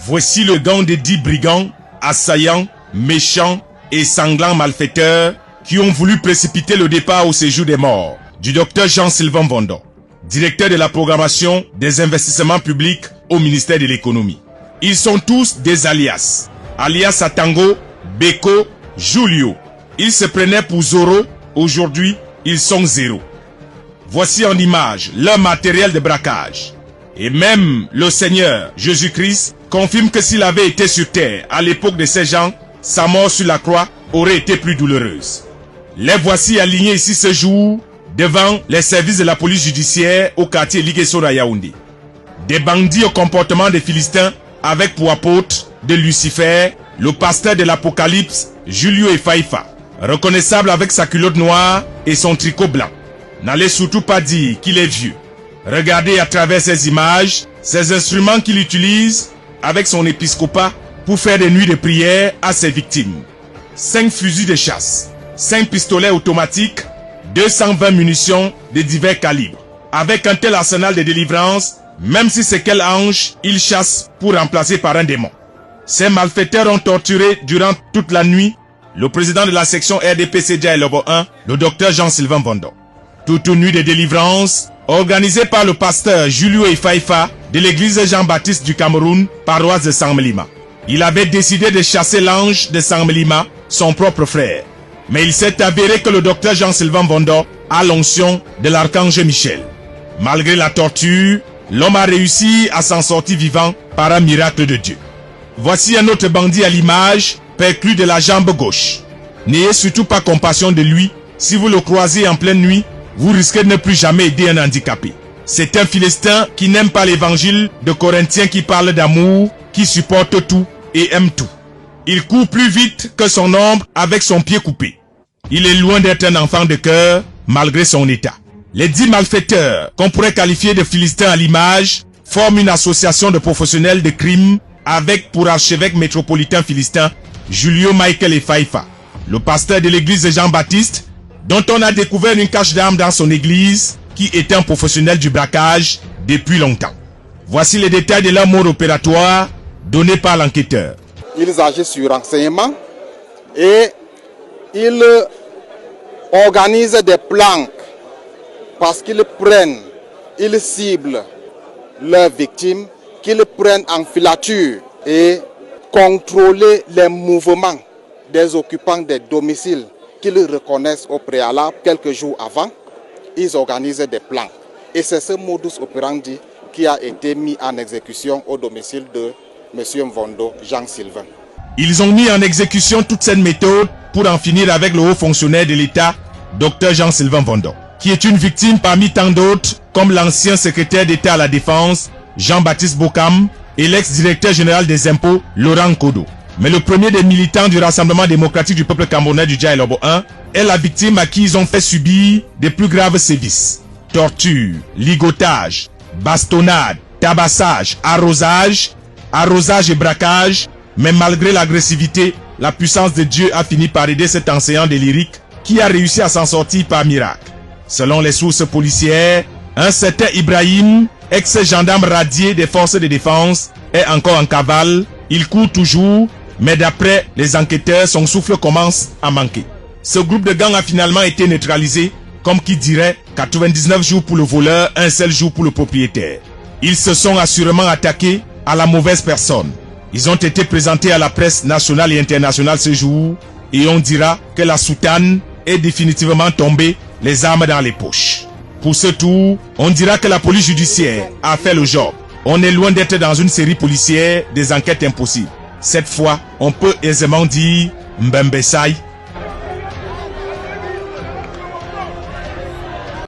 Voici le gang des 10 brigands, assaillants, méchants et sanglants malfaiteurs qui ont voulu précipiter le départ au séjour des morts du docteur Jean-Sylvain Vondon, directeur de la programmation des investissements publics au ministère de l'économie. Ils sont tous des alias. Alias Atango, Beko, Julio. Ils se prenaient pour Zoro, aujourd'hui ils sont zéro. Voici en image leur matériel de braquage. Et même le Seigneur Jésus-Christ confirme que s'il avait été sur terre à l'époque de ces gens, sa mort sur la croix aurait été plus douloureuse. Les voici alignés ici ce jour devant les services de la police judiciaire au quartier Liguesoro à Yaoundé. Des bandits au comportement des Philistins avec pour apôtre de Lucifer, le pasteur de l'Apocalypse, Julio Efaifa, reconnaissable avec sa culotte noire et son tricot blanc. N'allez surtout pas dire qu'il est vieux. Regardez à travers ces images, ces instruments qu'il utilise avec son épiscopat pour faire des nuits de prière à ses victimes. 5 fusils de chasse, 5 pistolets automatiques, 220 munitions de divers calibres. Avec un tel arsenal de délivrance, même si c'est quel ange, il chasse pour remplacer par un démon. Ces malfaiteurs ont torturé durant toute la nuit le président de la section RDPC Djaïlobo 1, le docteur Jean-Sylvain Vondon. Toute une nuit de délivrance, organisée par le pasteur Julio Efaifa de l'église Jean-Baptiste du Cameroun, paroisse de Sanmelima. Il avait décidé de chasser l'ange de Sanmelima, son propre frère. Mais il s'est avéré que le docteur Jean-Sylvain Vondon a l'onction de l'archange Michel. Malgré la torture, l'homme a réussi à s'en sortir vivant par un miracle de Dieu. Voici un autre bandit à l'image, perclus de la jambe gauche. N'ayez surtout pas compassion de lui. Si vous le croisez en pleine nuit, vous risquez de ne plus jamais aider un handicapé. C'est un Philistin qui n'aime pas l'évangile de Corinthiens qui parle d'amour, qui supporte tout et aime tout. Il court plus vite que son ombre avec son pied coupé. Il est loin d'être un enfant de cœur, malgré son état. Les 10 malfaiteurs, qu'on pourrait qualifier de Philistins à l'image, forment une association de professionnels de crime avec pour archevêque métropolitain philistin Julio Michael Efaifa, le pasteur de l'église de Jean-Baptiste, dont on a découvert une cache d'armes dans son église, qui était un professionnel du braquage depuis longtemps. Voici les détails de leur mode opératoire donné par l'enquêteur. Ils agissent sur renseignement et ils organisent des planques parce qu'ils ciblent leurs victimes, qu'ils prennent en filature et contrôler les mouvements des occupants des domiciles qu'ils reconnaissent au préalable quelques jours avant. Ils organisent des plans. Et c'est ce modus operandi qui a été mis en exécution au domicile de M. Vondon Jean-Sylvain. Ils ont mis en exécution toute cette méthode pour en finir avec le haut fonctionnaire de l'État, Dr Jean-Sylvain Vondon, qui est une victime parmi tant d'autres, comme l'ancien secrétaire d'État à la Défense, Jean-Baptiste Bokam, et l'ex-directeur général des impôts, Laurent Kodo. Mais le premier des militants du Rassemblement démocratique du peuple camerounais du Djaïlobo 1 est la victime à qui ils ont fait subir des plus graves sévices. Torture, ligotage, bastonnade, tabassage, arrosage et braquage. Mais malgré l'agressivité, la puissance de Dieu a fini par aider cet enseignant de lyrique qui a réussi à s'en sortir par miracle. Selon les sources policières, un certain Ibrahim, ex-gendarme radié des forces de défense, est encore en cavale. Il court toujours, mais d'après les enquêteurs, son souffle commence à manquer. Ce groupe de gang a finalement été neutralisé, comme qui dirait 99 jours pour le voleur, un seul jour pour le propriétaire. Ils se sont assurément attaqués à la mauvaise personne. Ils ont été présentés à la presse nationale et internationale ce jour, et on dira que la soutane est définitivement tombée, les armes dans les poches. Pour ce tour, on dira que la police judiciaire a fait le job. On est loin d'être dans une série policière des enquêtes impossibles. Cette fois, on peut aisément dire Mbembe Sai